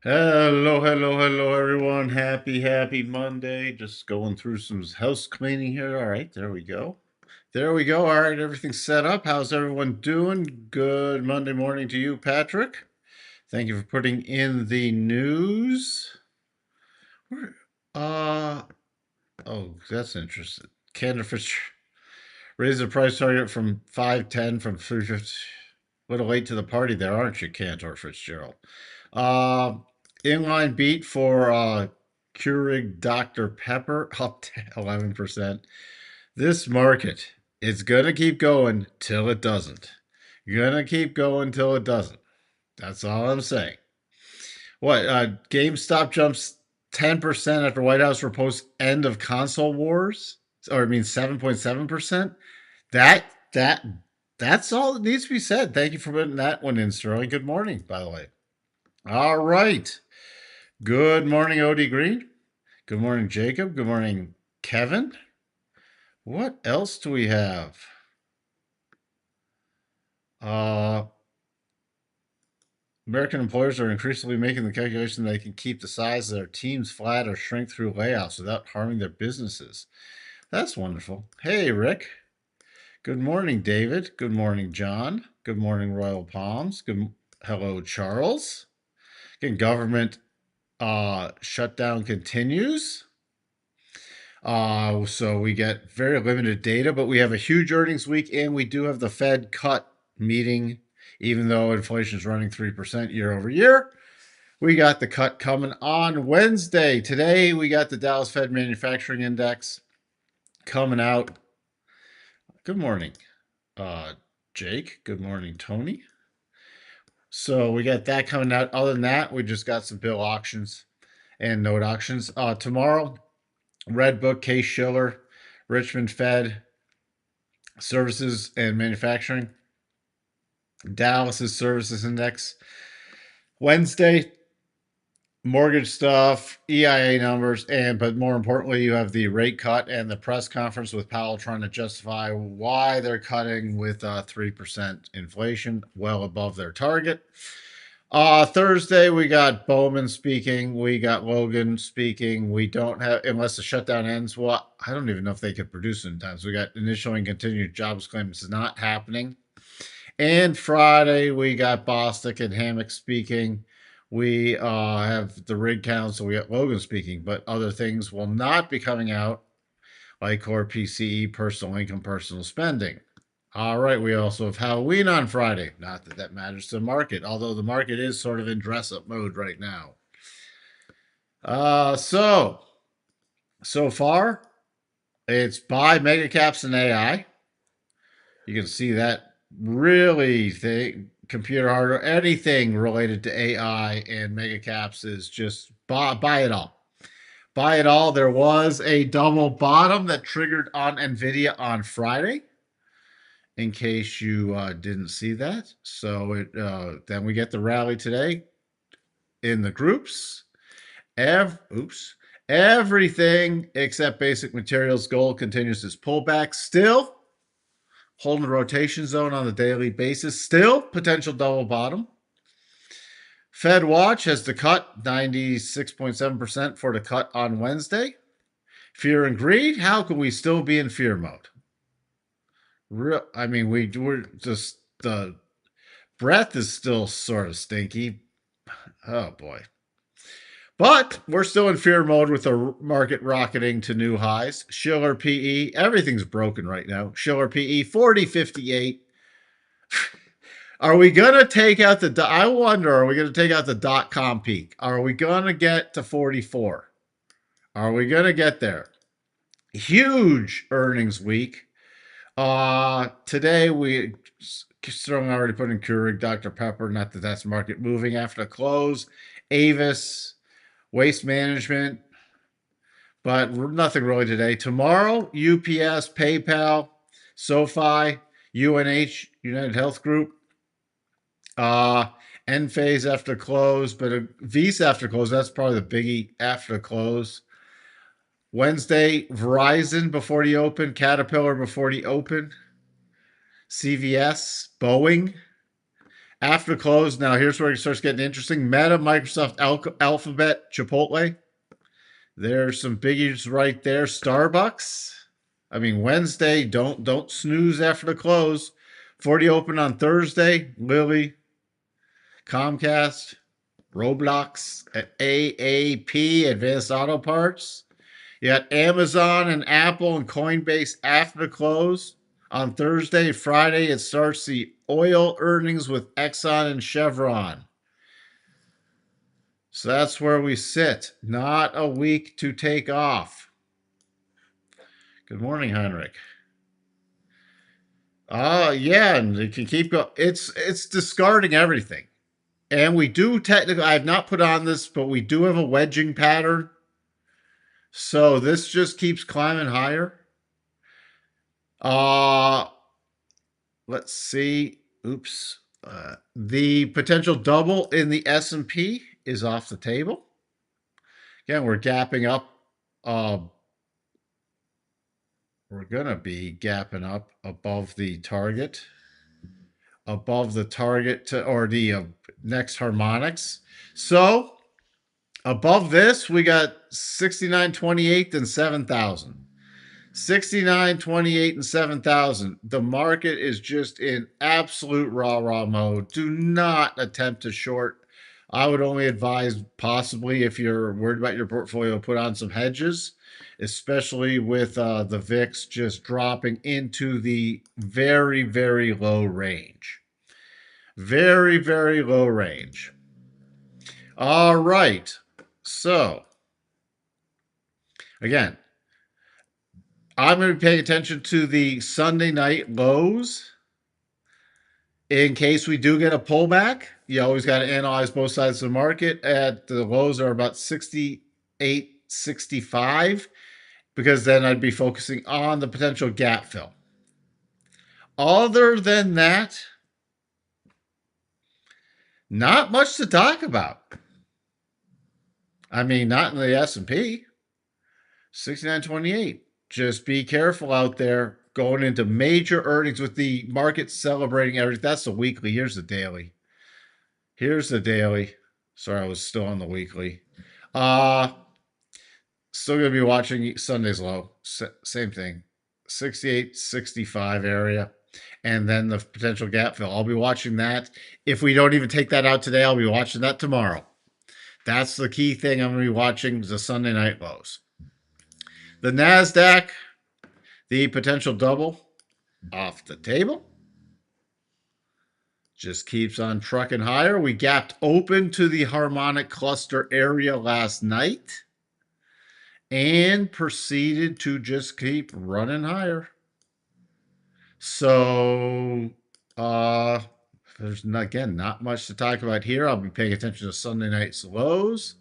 Hello, everyone. Happy Monday. Just going through some house cleaning here. All right, there we go. There we go. All right, everything's set up. How's everyone doing? Good Monday morning to you, Patrick. Thank you for putting in the news. Where- Uh, oh, that's interesting. Cantor Fish raised the price target from 510 from 350. A little late to the party there, aren't you, Cantor Fitzgerald? Uh, Inline beat for Keurig Dr. Pepper up to 11%. This market is going to keep going till it doesn't. You're going to keep going till it doesn't. That's all I'm saying. What? GameStop jumps 10% after White House proposed end of console wars? Or I mean 7.7%? That that that's all that needs to be said. Thank you for putting that one in, Sterling. Good morning, by the way. All right. Good morning, OD Green. Good morning, Jacob. Good morning, Kevin. What else do we have? Uh, American employers are increasingly making the calculation that they can keep the size of their teams flat or shrink through layoffs without harming their businesses. That's wonderful. Hey, Rick. Good morning, David. Good morning, John. Good morning, Royal Palms. Hello, Charles. Again, government shutdown continues. So we get very limited data, but we have a huge earnings week, and we do have the Fed cut meeting, even though inflation is running 3% year over year. We got the cut coming on Wednesday. Today, we got the Dallas Fed Manufacturing Index coming out. Good morning, Jake. Good morning, Tony. So we got that coming out. Other than that, we just got some bill auctions and note auctions. Tomorrow, Red Book, Case Shiller, Richmond Fed, Services and Manufacturing, Dallas's Services Index. Wednesday, mortgage stuff, EIA numbers, but more importantly, you have the rate cut and the press conference with Powell trying to justify why they're cutting with 3% inflation, well above their target. Thursday, we got Bowman speaking. We got Logan speaking. We don't have, unless the shutdown ends. Well, I don't even know if they could produce in time. So we got initial and continued jobs claims not happening. And Friday, we got Bostic and Hammock speaking. We have the rig count, so we got Logan speaking, but other things will not be coming out, like core PCE, personal income, personal spending. All right, we also have Halloween on Friday. Not that that matters to the market, although the market is sort of in dress-up mode right now. So far, it's buy mega caps and AI. You can see that really computer hardware, anything related to AI and mega caps is just buy it all. Buy it all. There was a double bottom that triggered on Nvidia on Friday, in case you didn't see that. So then we get the rally today in the groups. Everything except basic materials. Gold continues its pullback. Still holding the rotation zone on the daily basis. Still potential double bottom. Fed watch has the cut 96.7% for the cut on Wednesday. Fear and greed. How can we still be in fear mode? We're just the breath is still sort of stinky. Oh boy. But we're still in fear mode with the market rocketing to new highs. Shiller PE, everything's broken right now. Shiller PE 40.58. Are we going to take out I wonder, are we going to take out the .com peak? Are we going to get to 44? Are we going to get there? Huge earnings week. Today Sterling already put in Keurig, Dr. Pepper, not that that's market moving after the close. Avis, Waste Management, but nothing really today. Tomorrow, UPS, PayPal, SoFi, UNH, United Health Group, Enphase after close, but a Visa after close. That's probably the biggie after the close. Wednesday, Verizon before the open, Caterpillar before the open, CVS, Boeing, After close, now here's where it starts getting interesting. Meta, Microsoft, Alphabet, Chipotle. There's some biggies right there. Starbucks. I mean, Wednesday, don't snooze after the close. 40 open on Thursday. Lilly, Comcast, Roblox, AAP, Advanced Auto Parts. You got Amazon and Apple and Coinbase after the close. On Thursday, Friday, it starts the oil earnings with Exxon and Chevron. So that's where we sit. Not a week to take off. Good morning, Heinrich. Yeah, and it can keep going. It's discarding everything. And we do technically, I have not put on this, but we do have a wedging pattern. So this just keeps climbing higher. Let's see. Oops. The potential double in the S&P is off the table. Again, we're gapping up. We're going to be gapping up above the target. Above the target or the next harmonics. So above this, we got 69.28 and 7,000. 69.28 and 7,000. The market is just in absolute rah-rah mode. Do not attempt to short. I would only advise, possibly if you're worried about your portfolio, put on some hedges, especially with the VIX just dropping into the very, very low range. Very, very low range. All right. So, again, I'm going to be paying attention to the Sunday night lows. In case we do get a pullback, you always got to analyze both sides of the market. At the lows are about 68.65, because then I'd be focusing on the potential gap fill. Other than that, not much to talk about. I mean, not in the S&P. 69.28. Just be careful out there going into major earnings with the market celebrating everything. That's the weekly. Here's the daily. Here's the daily. Sorry, I was still on the weekly. Still going to be watching Sunday's low. Same thing. 68.65 area. And then the potential gap fill. I'll be watching that. If we don't even take that out today, I'll be watching that tomorrow. That's the key thing I'm going to be watching, the Sunday night lows. The NASDAQ, the potential double off the table. Just keeps on trucking higher. We gapped open to the harmonic cluster area last night and proceeded to just keep running higher. So, there's, again, not much to talk about here. I'll be paying attention to Sunday night's lows.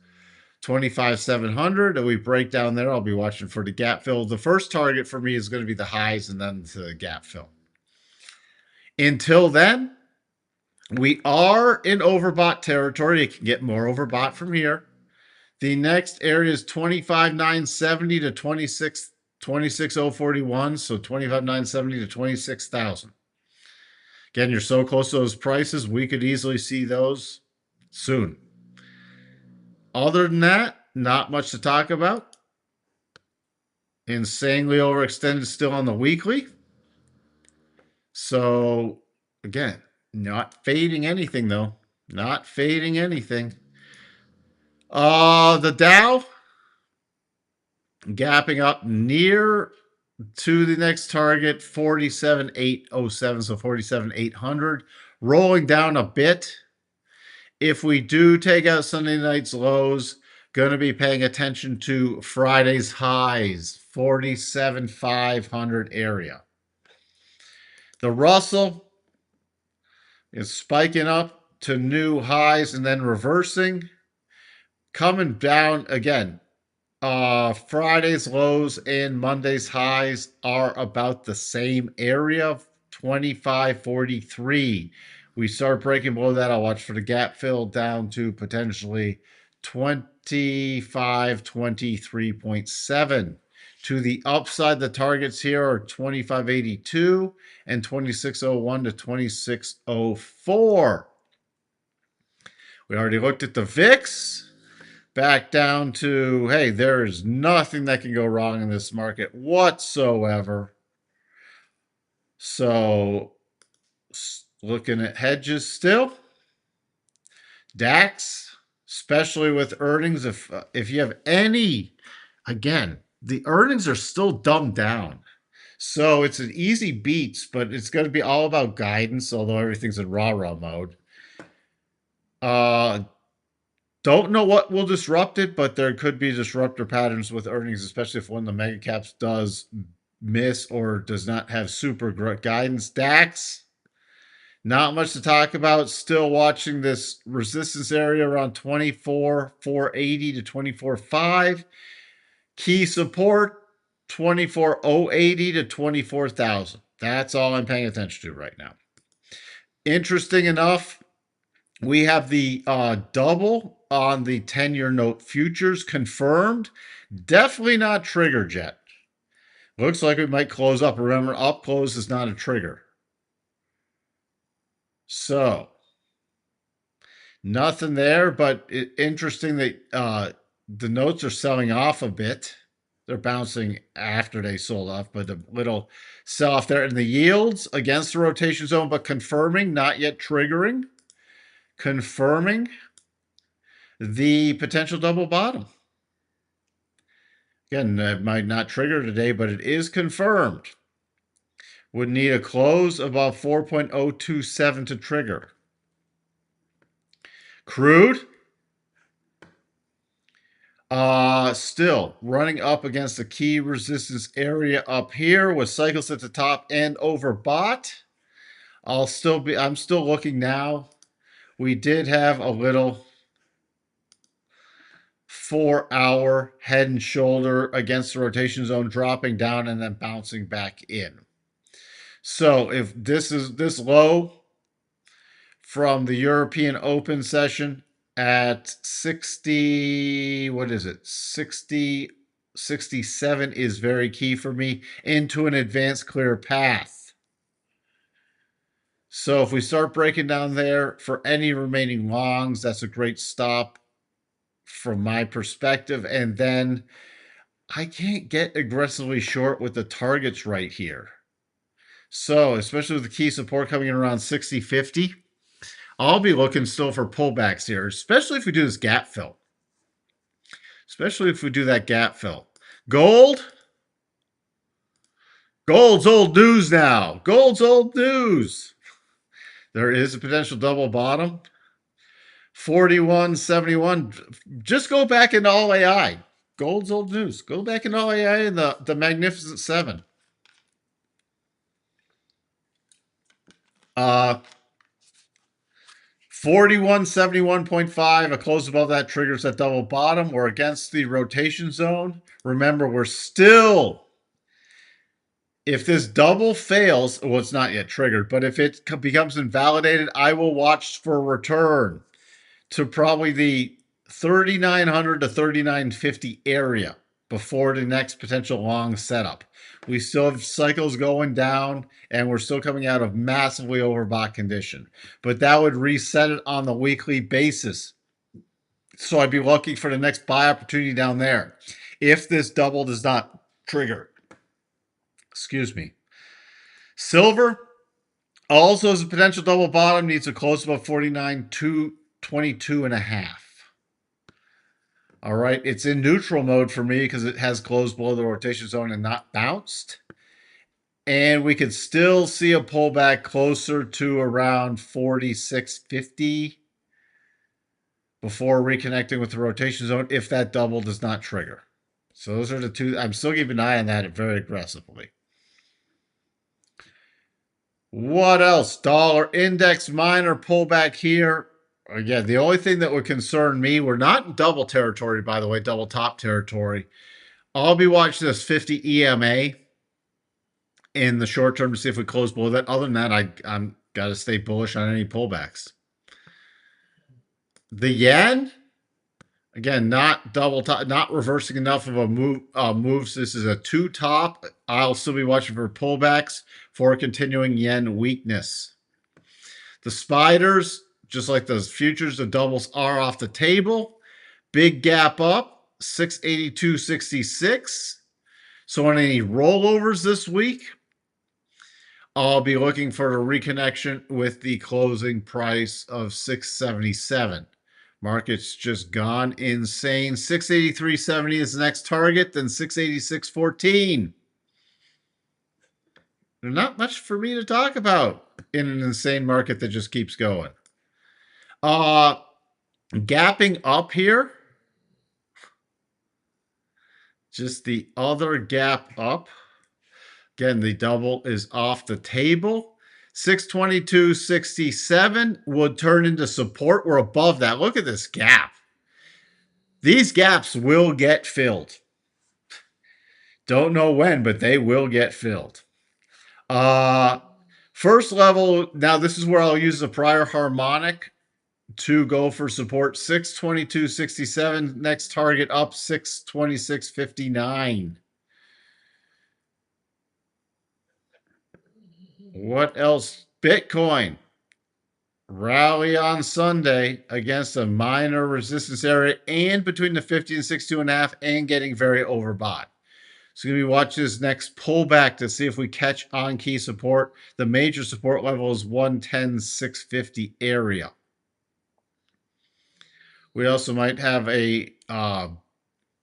25,700. And we break down there. I'll be watching for the gap fill. The first target for me is going to be the highs and then the gap fill. Until then, we are in overbought territory. It can get more overbought from here. The next area is 25,970 to 26,041. So 25,970 to 26,000. Again, you're so close to those prices, we could easily see those soon. Other than that, not much to talk about. Insanely overextended still on the weekly. So, again, not fading anything, though. Not fading anything. The Dow gapping up near to the next target, 47,807, so 47,800. Rolling down a bit. If we do take out Sunday night's lows, going to be paying attention to Friday's highs, 47,500 area. The Russell is spiking up to new highs and then reversing. Coming down again. Friday's lows and Monday's highs are about the same area, 25.43. We start breaking below that. I'll watch for the gap fill down to potentially 25.23.7. To the upside, the targets here are 25.82 and 26.01 to 26.04. We already looked at the VIX. Back down to, hey, there is nothing that can go wrong in this market whatsoever. So, looking at hedges still. DAX, especially with earnings, if you have any, again, the earnings are still dumbed down. So it's an easy beats, but it's going to be all about guidance, although everything's in rah-rah mode. Don't know what will disrupt it, but there could be disruptor patterns with earnings, especially if one of the mega caps does miss or does not have super guidance. DAX, not much to talk about. Still watching this resistance area around 24,480 to 24,500. Key support 24,080 to 24,000. That's all I'm paying attention to right now. Interesting enough, we have the double on the 10-year note futures confirmed. Definitely not triggered yet. Looks like we might close up. Remember, up close is not a trigger. So, nothing there, but interesting that the notes are selling off a bit. They're bouncing after they sold off, but a little sell off there. And the yields against the rotation zone, but confirming, not yet triggering. Confirming the potential double bottom. Again, it might not trigger today, but it is confirmed. Would need a close above 4.027 to trigger. Crude, still running up against the key resistance area up here with cycles at the top and overbought. I'm still looking now. We did have a little 4-hour head and shoulder against the rotation zone, dropping down and then bouncing back in. So if this is this low from the European Open session at 60, what is it? 60, 67 is very key for me into an advanced clear path. So if we start breaking down there for any remaining longs, that's a great stop from my perspective. And then I can't get aggressively short with the targets right here. So especially with the key support coming in around 60.50, I'll be looking still for pullbacks here, especially if we do this gap fill. Especially if we do that gap fill. Gold. Gold's old news now. Gold's old news. There is a potential double bottom. 41.71. Just go back into all AI. Gold's old news. Go back into all AI and the Magnificent Seven. 41.71.5. A close above that triggers that double bottom. We're against the rotation zone. Remember, we're still, if this double fails, well, it's not yet triggered, but if it becomes invalidated, I will watch for a return to probably the 3,900 to 3,950 area before the next potential long setup. We still have cycles going down, and we're still coming out of massively overbought condition. But that would reset it on the weekly basis. So I'd be looking for the next buy opportunity down there if this double does not trigger. Excuse me. Silver also has a potential double bottom, needs a close above 49.22.5. All right, it's in neutral mode for me because it has closed below the rotation zone and not bounced. And we could still see a pullback closer to around 46.50 before reconnecting with the rotation zone if that double does not trigger. So those are the two. I'm still keeping an eye on that very aggressively. What else? Dollar index minor pullback here. Again, the only thing that would concern me, we're not in double territory, by the way, double top territory. I'll be watching this 50 EMA in the short term to see if we close below that. Other than that, I'm got to stay bullish on any pullbacks. The yen, again, not double top, not reversing enough of a moves. This is a two top. I'll still be watching for pullbacks for continuing yen weakness. The spiders, just like those futures, the doubles are off the table. Big gap up, 682.66. So on any rollovers this week, I'll be looking for a reconnection with the closing price of 677. Market's just gone insane. 683.70 is the next target, then 686.14. There's not much for me to talk about in an insane market that just keeps going. Gapping up here. Just the other gap up. Again, the double is off the table. 622.67 would turn into support. We're above that. Look at this gap. These gaps will get filled. Don't know when, but they will get filled. First level, now this is where I'll use the prior harmonic to go for support. 622.67. Next target up 626.59. What else? Bitcoin. Rally on Sunday against a minor resistance area and between the 50 and 62.5 and getting very overbought. So we're going to be watching this next pullback to see if we catch on key support. The major support level is 110.650 area. We also might have a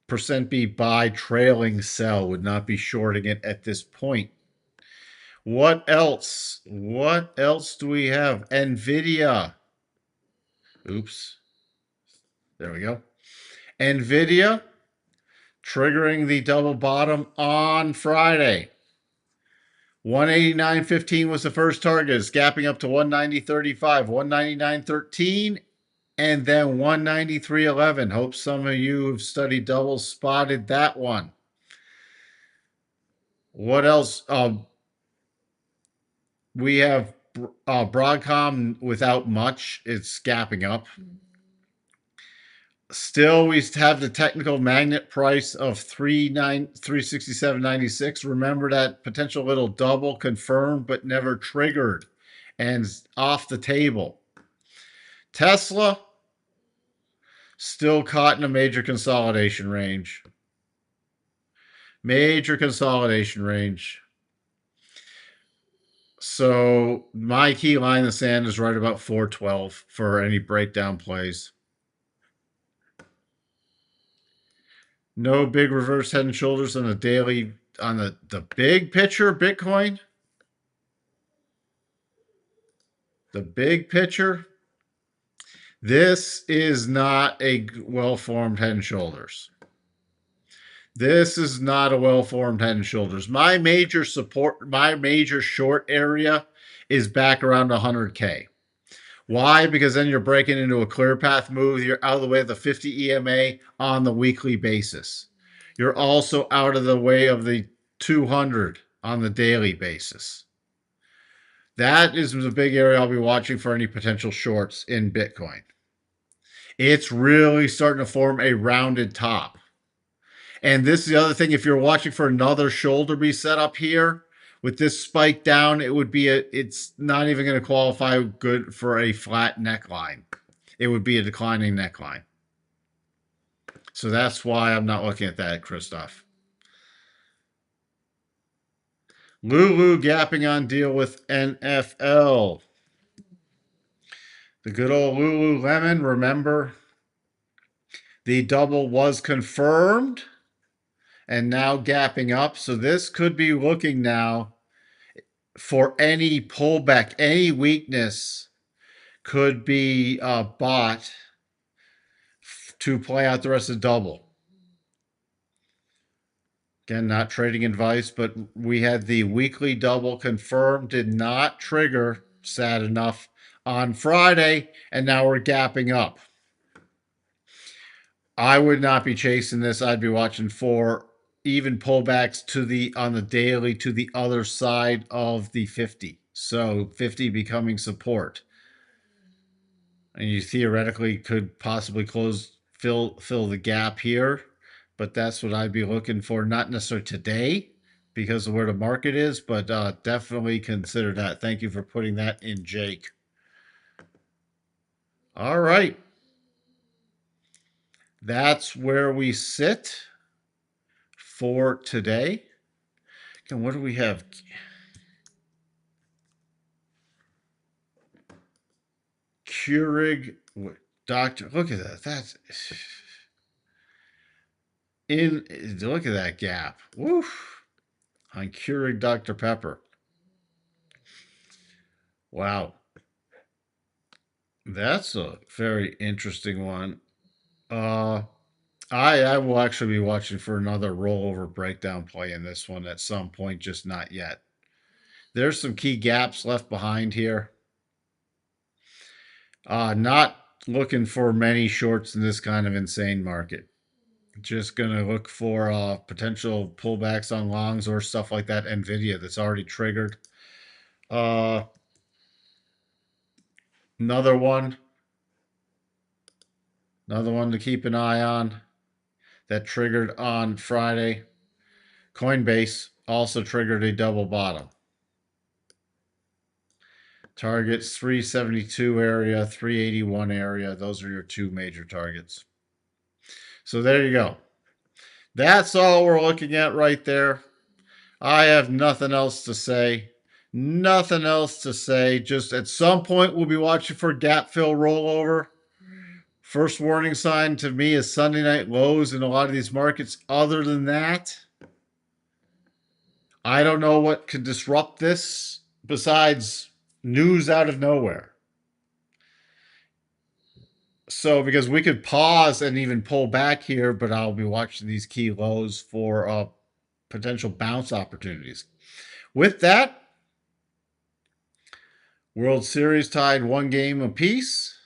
percent B buy trailing sell. Would not be shorting it at this point. What else? What else do we have? NVIDIA. Oops. There we go. NVIDIA triggering the double bottom on Friday. 189.15 was the first target. It's gapping up to 190.35, 199.13, and then 193.11. Hope some of you who've studied doubles spotted that one. What else? We have Broadcom without much. It's gapping up. Still, we have the technical magnet price of 367.96. Remember that potential little double confirmed but never triggered and off the table. Tesla still caught in a major consolidation range. Major consolidation range. So my key line in the sand is right about 412 for any breakdown plays. No big reverse head and shoulders on the daily, on the big picture, Bitcoin. The big picture. This is not a well-formed head and shoulders. This is not a well-formed head and shoulders. My major support, my major short area is back around 100K. Why? Because then you're breaking into a clear path move. You're out of the way of the 50 EMA on the weekly basis. You're also out of the way of the 200 on the daily basis. That is the big area I'll be watching for any potential shorts in Bitcoin. It's really starting to form a rounded top. And this is the other thing. If you're watching for another shoulder be set up here, with this spike down, it would be it's not even going to qualify good for a flat neckline. It would be a declining neckline. So that's why I'm not looking at that, Christoph. Lulu gapping on deal with NFL. The good old Lululemon, remember, the double was confirmed and now gapping up. So this could be looking now for any pullback, any weakness could be bought to play out the rest of the double. Again, not trading advice, but we had the weekly double confirmed, did not trigger, sad enough, on Friday, and now we're gapping up. I would not be chasing this. I'd be watching for even pullbacks to the on the daily to the other side of the 50. So 50 becoming support. And you theoretically could possibly fill the gap here, but that's what I'd be looking for. Not necessarily today because of where the market is, but definitely consider that. Thank you for putting that in, Jake. All right. That's where we sit for today. And what do we have? Keurig Doctor. Look at that. That's in. Look at that gap. Woof. On Keurig Dr. Pepper. Wow. That's a very interesting one. Uh, I will actually be watching for another rollover breakdown play in this one at some point, just not yet. There's some key gaps left behind here. Not looking for many shorts in this kind of insane market. Just going to look for potential pullbacks on longs or stuff like that. Nvidia that's already triggered. Uh, another one. Another one to keep an eye on that triggered on Friday. Coinbase also triggered a double bottom. Targets 372 area, 381 area. Those are your two major targets. So there you go. That's all we're looking at right there. I have nothing else to say. Nothing else to say. Just at some point, we'll be watching for gap fill rollover. First warning sign to me is Sunday night lows in a lot of these markets. Other than that, I don't know what could disrupt this besides news out of nowhere. So, because we could pause and even pull back here, but I'll be watching these key lows for potential bounce opportunities. With that, World Series tied one game apiece.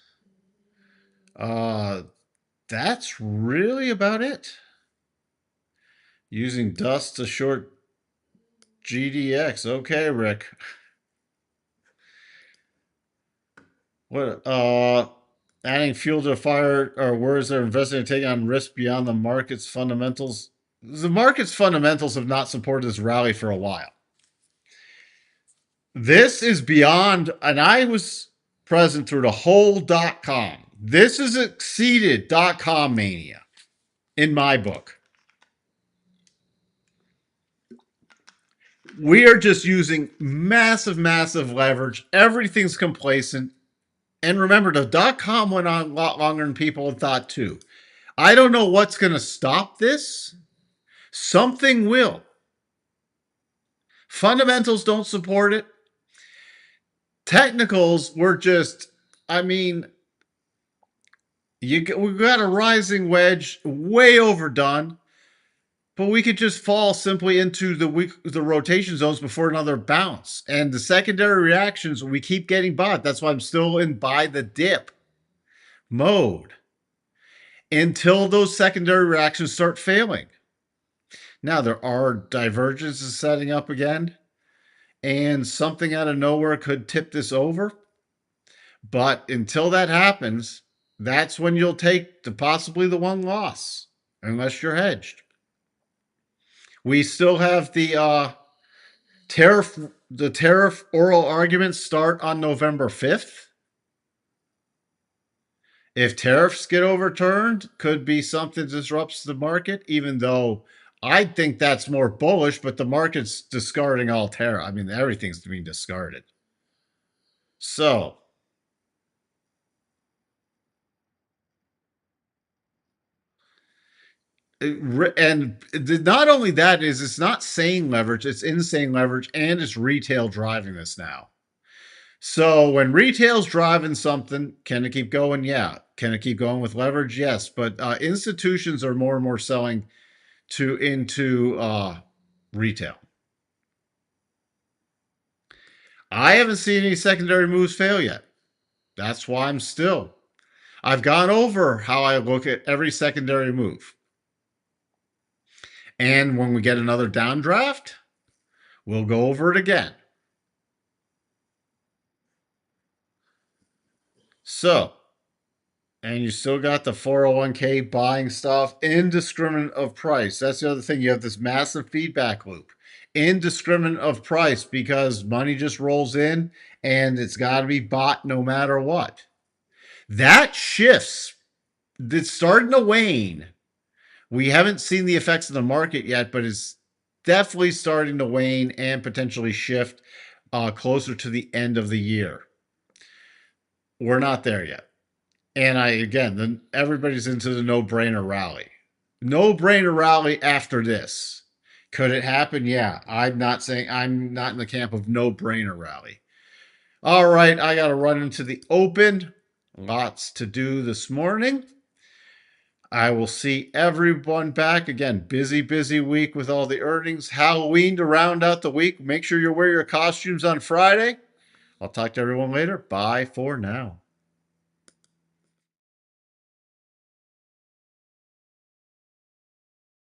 That's really about it. Using dust to short GDX. Okay, Rick. What? Adding fuel to the fire, or words that are investing and taking on risk beyond the market's fundamentals. The market's fundamentals have not supported this rally for a while. This is beyond, and I was present through the whole .com. This has exceeded .com mania in my book. We are just using massive, massive leverage. Everything's complacent. And remember, the .com went on a lot longer than people had thought too. I don't know what's going to stop this. Something will. Fundamentals don't support it. Technicals were just, I mean, we got a rising wedge, way overdone, but we could just fall simply into the rotation zones before another bounce. And the secondary reactions, we keep getting bought. That's why I'm still in buy the dip mode until those secondary reactions start failing. Now, there are divergences setting up again, and something out of nowhere could tip this over. But until that happens, that's when you'll take possibly the one loss, unless you're hedged. We still have the tariff oral arguments start on November 5th. If tariffs get overturned, could be something disrupts the market, even though I think that's more bullish, but the market's discarding all tariff. I mean, everything's being discarded. So, and not only that is it's not sane leverage, it's insane leverage, and it's retail driving this now. So when retail's driving something, can it keep going? Yeah. Can it keep going with leverage? Yes. But institutions are more and more selling into retail. I haven't seen any secondary moves fail yet. That's why I've gone over how I look at every secondary move. And when we get another downdraft, we'll go over it again. So, and you still got the 401k buying stuff indiscriminate of price. That's the other thing. You have this massive feedback loop. Indiscriminate of price because money just rolls in and it's got to be bought no matter what. That shifts. It's starting to wane. We haven't seen the effects of the market yet, but it's definitely starting to wane and potentially shift closer to the end of the year. We're not there yet. And then everybody's into the no-brainer rally. No-brainer rally after this. Could it happen? Yeah. I'm not in the camp of no-brainer rally. All right, I got to run into the open. Lots to do this morning. I will see everyone back again. Busy week with all the earnings. Halloween to round out the week. Make sure you wear your costumes on Friday. I'll talk to everyone later. Bye for now.